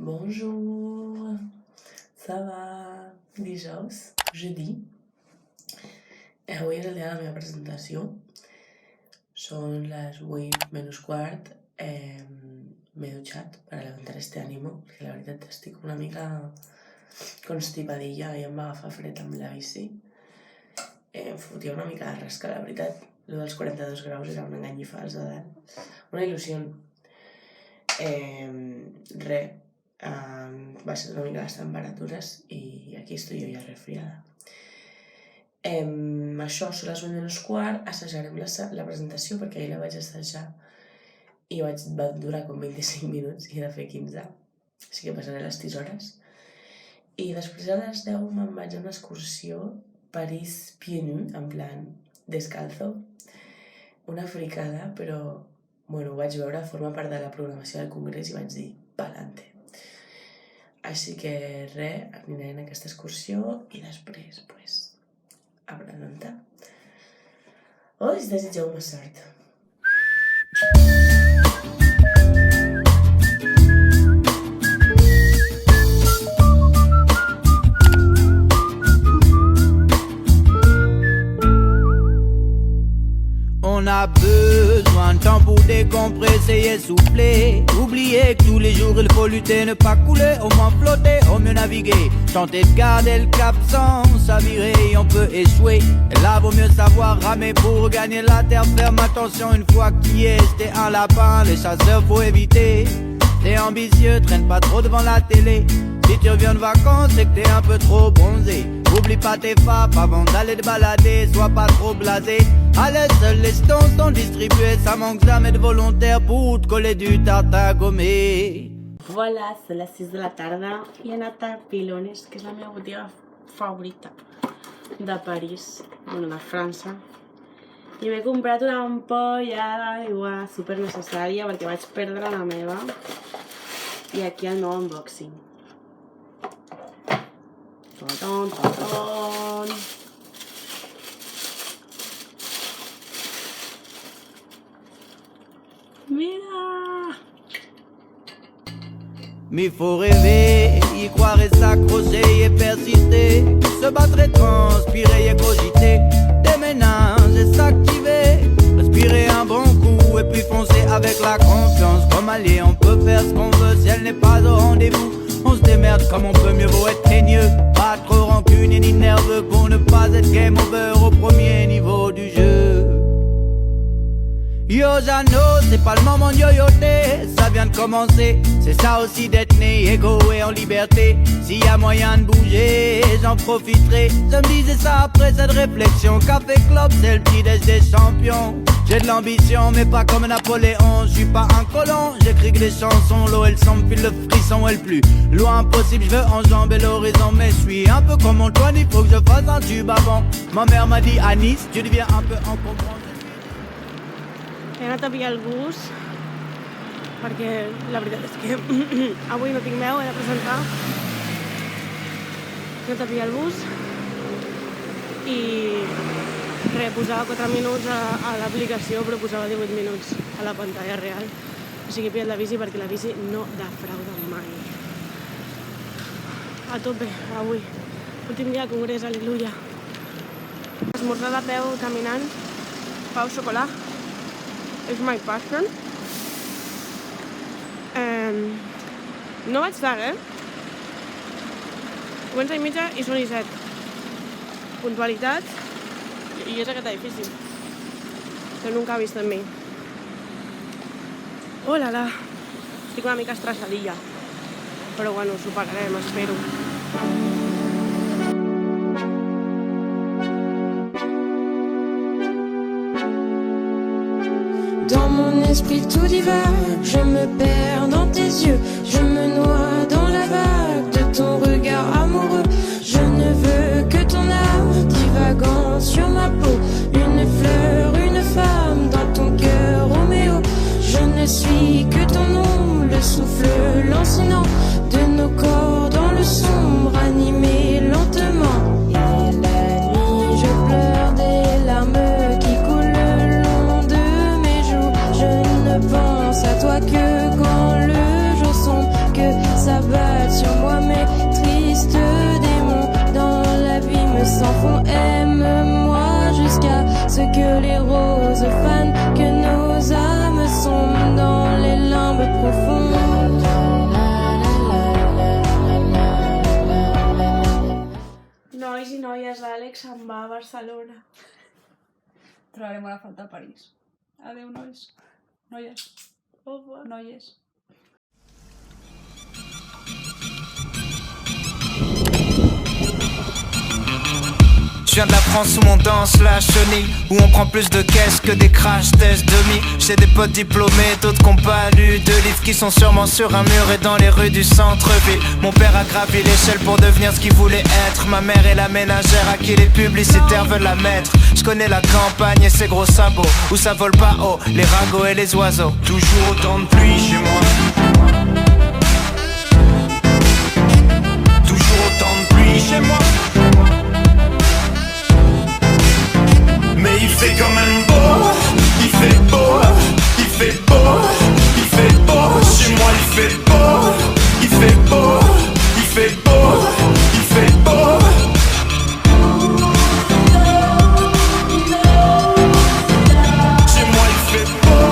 Bonjour, ça va? Dijous, jeudi. Avui és el dia de la meva presentació. Són les 8 menys quart. M'he dutxat para levantar este ánimo, perquè la veritat estic una mica constipadilla i em va agafar fred amb la bici. Em fotia una mica de rasca, la veritat. Lo dels 42 graus era un engany fals de dalt. Una il·lusió. Baixen una mica les temperatures i aquí estoy jo ja resfriada. Això són les 8 menys quart, assajarem la presentació perquè ahir la vaig assajar i va durar com 25 minuts i he de fer 15, així que passaré les tisores. I després a les 10 me'n vaig a una excursió París pieds nus, en plan descalzo, una fricada, però bueno, ho vaig veure, forma part de la programació del congrés i vaig dir, pa'lante. Així que res, aniré en aquesta excursió i després, pues, a presentar. Us desitgeu-me sort. On a besoin de temps pour décompresser et souffler. Oubliez que tous les jours il faut lutter, ne pas couler, au moins flotter, au mieux naviguer. Tenter de garder le cap sans s'avirer, on peut échouer. Et là vaut mieux savoir ramer pour gagner la terre ferme. Attention une fois qu'il y est, t'es un lapin, les chasseurs faut éviter. T'es ambitieux, traîne pas trop devant la télé. Si tu reviens de vacances, c'est que t'es un peu trop bronzé. Oublie pas tes faps avant d'aller te balader, sois pas trop blasé. Allez, seuls les stones sont distribués, ça manque jamais de volontaires pour te coller du tartare gommé. Voilà, són les 6 de la tarda i he anat a Pilones, que és la meva botiga favorita de París, bueno, de França. I m'he comprat una ampolla d'aigua super necessària perquè vaig perdre la meva. I aquí el meu unboxing. Mira! Mais il faut rêver, y croire et s'accrocher et persister. Se battre et transpirer et cogiter. Déménager et s'activer. Respirer un bon coup et puis foncer avec la confiance. Comme allié, on peut faire ce qu'on veut si elle n'est pas au rendez-vous. On se démerde comme on peut, mieux vaut être craigneux. Pas trop rancunier ni nerveux pour ne pas être game over au premier niveau du jeu. Yo Jano, c'est pas le moment de yoyoter, ça vient de commencer. C'est ça aussi d'être né égaux et en liberté. S'il y a moyen de bouger, j'en profiterai. Je me disais ça après cette réflexion. Café Club, c'est le petit déj des champions. J'ai de l'ambition mais pas comme Napoléon. Je suis pas un colon, j'écris que des chansons. L'eau elle s'en file le frisson et le plus loin possible. Je veux enjamber l'horizon mais je suis un peu comme Antoine. Il faut que je fasse un tube avant. Ma mère m'a dit à Nice, tu deviens un peu encombrant. He anat a pillar el bus perquè la veritat és que avui no tinc veu, he de presentar. He anat a pillar el bus i posava 4 minuts a l'aplicació però posava 18 minuts a la pantalla real. Així que he pillat la bici perquè la bici no defrauda mai. A tope, avui. Últim dia de congrés, al·leluia. Esmorzar a peu, caminant, pa au xocolat. És my passion. No vaig tard, 11:30 i són 7. Puntualitat i és aquest edifici que nunca ha vist en mi. Oh la la, estic una mica estressadilla, però bueno, ho superarem, espero. Dans mon esprit tout divague, je me perds dans tes yeux, je me noie dans la vague de ton regard amoureux. Je ne veux que ton âme divagant sur ma peau, une fleur, une femme dans ton cœur, Roméo. Je ne suis que ton ombre, le souffle lancinant de nos corps dans le sombre, animé lentement. Et la nuit, je pleure des larmes qui coulent le long de mes joues. Je ne pense à toi que quand le jour sombre, que ça s'abattent sur moi. Mes tristes démons dans la vie me s'en font. Aime-moi jusqu'à ce que les roses fanent, que nos âmes sombrent dans les limbes profondes. Nois i noies, l'Àlex se'n va a Barcelona. Trobarem una falta a París. Adéu, nois. Noies. Opa. Noies. Je viens de la France où on danse la chenille, où on prend plus de caisse que des crash tests demi. J'ai des potes diplômés, d'autres qui n'ont pas lu de livres, qui sont sûrement sur un mur et dans les rues du centre-ville. Mon père a gravi l'échelle pour devenir ce qu'il voulait être. Ma mère est la ménagère à qui les publicitaires veulent la mettre. Je connais la campagne et ses gros sabots, où ça vole pas haut, les ragots et les oiseaux. Toujours autant de pluie chez moi. Toujours autant de pluie chez moi. Mais il fait quand même beau, il fait beau, il fait beau, il fait beau. Chez moi il fait beau, il fait beau, il fait beau, il fait beau. Chez moi il fait beau.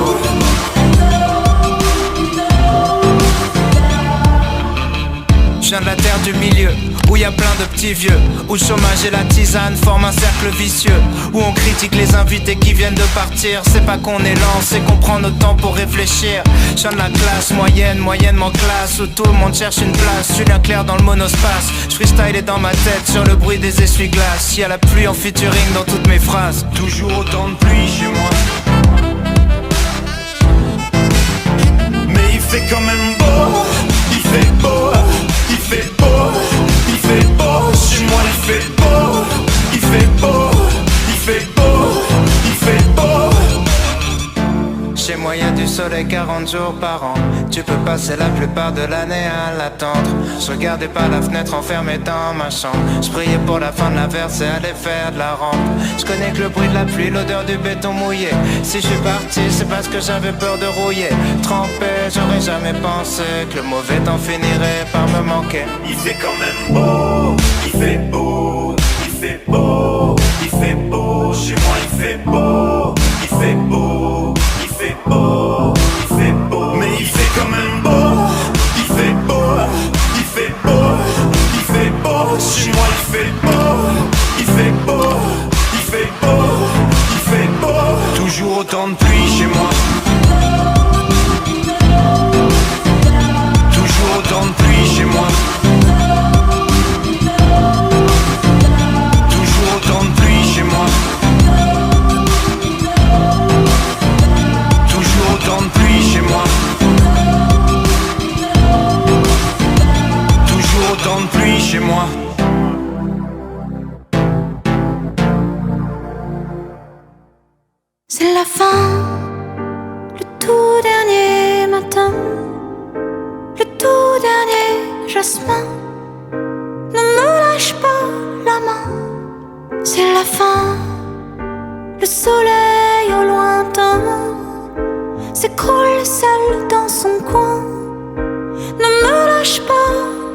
Je viens de la terre du milieu, où y a plein de petits vieux, où le chômage et la tisane forment un cercle vicieux, où on critique les invités qui viennent de partir. C'est pas qu'on est lent, c'est qu'on prend notre temps pour réfléchir. Je viens de la classe moyenne, moyennement classe, où tout le monde cherche une place. Julien Clerc dans le monospace, je freestyle est dans ma tête sur le bruit des essuie-glaces. Y a la pluie en featuring dans toutes mes phrases. Toujours autant de pluie chez moi. Mais il fait quand même beau, il fait beau, il fait beau, il fait beau. Chez moi il fait beau, il fait beau, il fait beau, il fait beau. Chez moi y a du soleil 40 jours par an. Tu peux passer la plupart de l'année à l'attendre. Je regardais par la fenêtre enfermé dans ma chambre. Je priais pour la fin de la verse et aller faire de la rampe. Je connais que le bruit de la pluie, l'odeur du béton mouillé. Si je suis parti c'est parce que j'avais peur de rouiller. Trempé, j'aurais jamais pensé que le mauvais temps finirait par me manquer. Il fait quand même beau, il fait beau, il fait beau, il fait beau. Chez moi il fait beau, il fait beau, il fait beau, il fait beau. Mais il fait quand même beau, il fait beau, il fait beau, il fait beau. Chez moi il fait beau, il fait beau, il fait beau, il fait beau. Toujours autant de pluie chez moi. Toujours autant de pluie chez moi. Toujours autant de pluie chez moi. Toujours autant de pluie chez moi. Toujours autant de pluie chez moi. C'est la fin, le tout dernier matin, le tout dernier jasmin. Ne me lâche pas la main. C'est la fin, le soleil au lointain s'écroule seul dans son coin. Ne me lâche pas,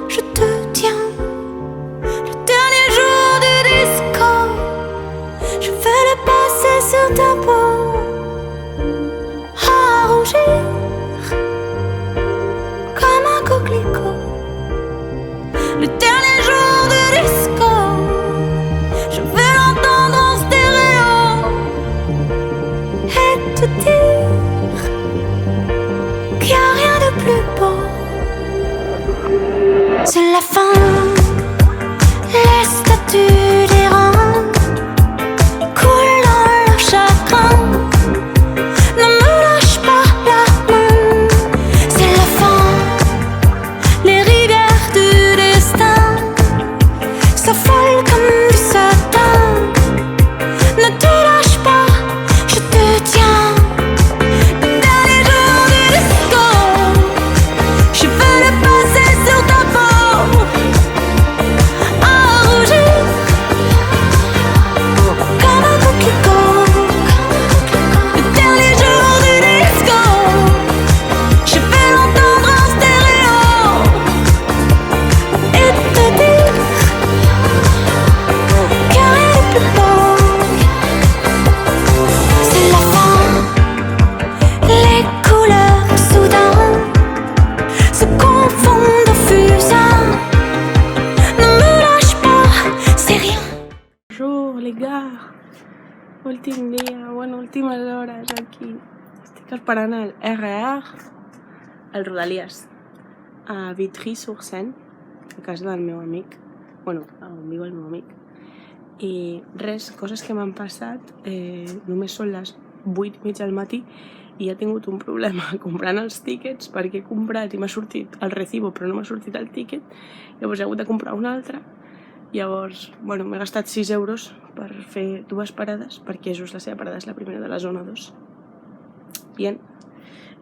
je te tiens. Le dernier jour du disco, je vais le passer sur ta peau, à rougir comme un coquelicot. Le dernier jour du disco, je vais l'entendre en stéréo et te dire qu'il n'y a rien de plus beau. C'est la fin, les statues d'airain coulent dans leur chagrin. Ne me lâche pas la main. C'est la fin, les rivières du destin s'affolent comme du satin. Ne te lâche pas, je te tiens. Le dernier jour du disco, je veux le passer sur ta peau, Últim dia, bueno, últimes hores aquí. Estic esperant el RR, el Rodalies, a Vitry-sur-Seine, a casa del meu amic. Bueno, on viu el meu amic. I res, coses que m'han passat, només són les 8:30 del matí i he tingut un problema comprant els tíquets perquè he comprat i m'ha sortit el recibo però no m'ha sortit el tíquet, llavors he hagut de comprar un altre. Llavors, bueno, m'he gastat 6 euros per fer 2 parades, perquè just la seva parada és la primera de la zona 2. Bien.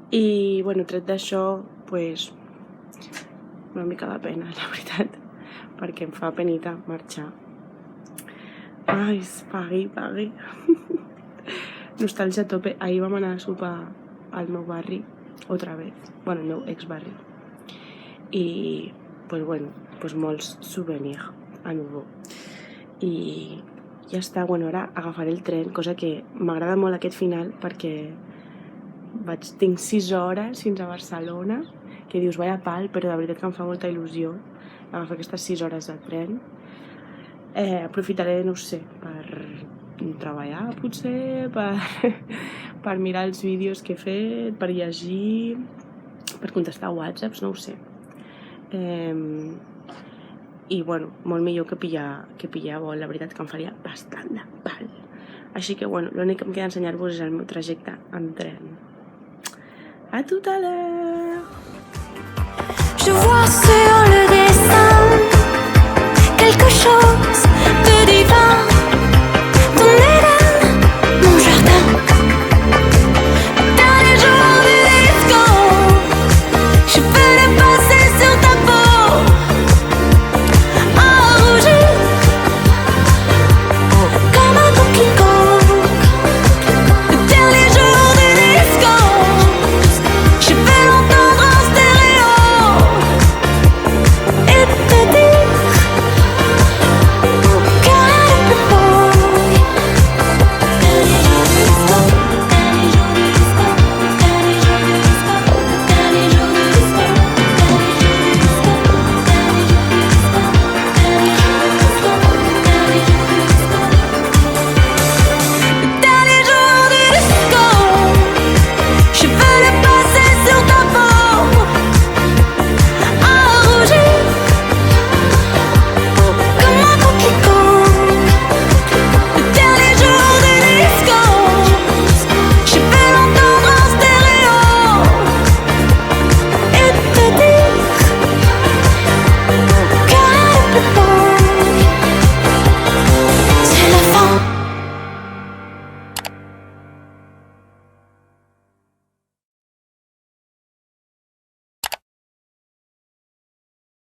I, bueno, tret d'això, pues, una mica de pena, la veritat, perquè em fa penita marxar. Ai, Paris. Nostàlgia a tope. Ahir vam anar a sopar al meu barri, otra vez, bueno, el meu exbarri. I, pues bueno, pues molts souvenirs a nouveau. I ja està, bueno, ara agafaré el tren, cosa que m'agrada molt aquest final perquè tinc 6 hores fins a Barcelona, que dius, vaya pal, però de veritat que em fa molta il·lusió agafar aquestes 6 hores de tren. Aprofitaré, no ho sé, per treballar, potser, per mirar els vídeos que he fet, per llegir, per contestar whatsapps, no ho sé. I, bueno, molt millor que pillar vol, la veritat que em faria bastant de pal. Així que, bueno, l'únic que em queda ensenyar-vos és el meu trajecte en tren. A tout à l'heure! Je vois sur le dessin quelque chose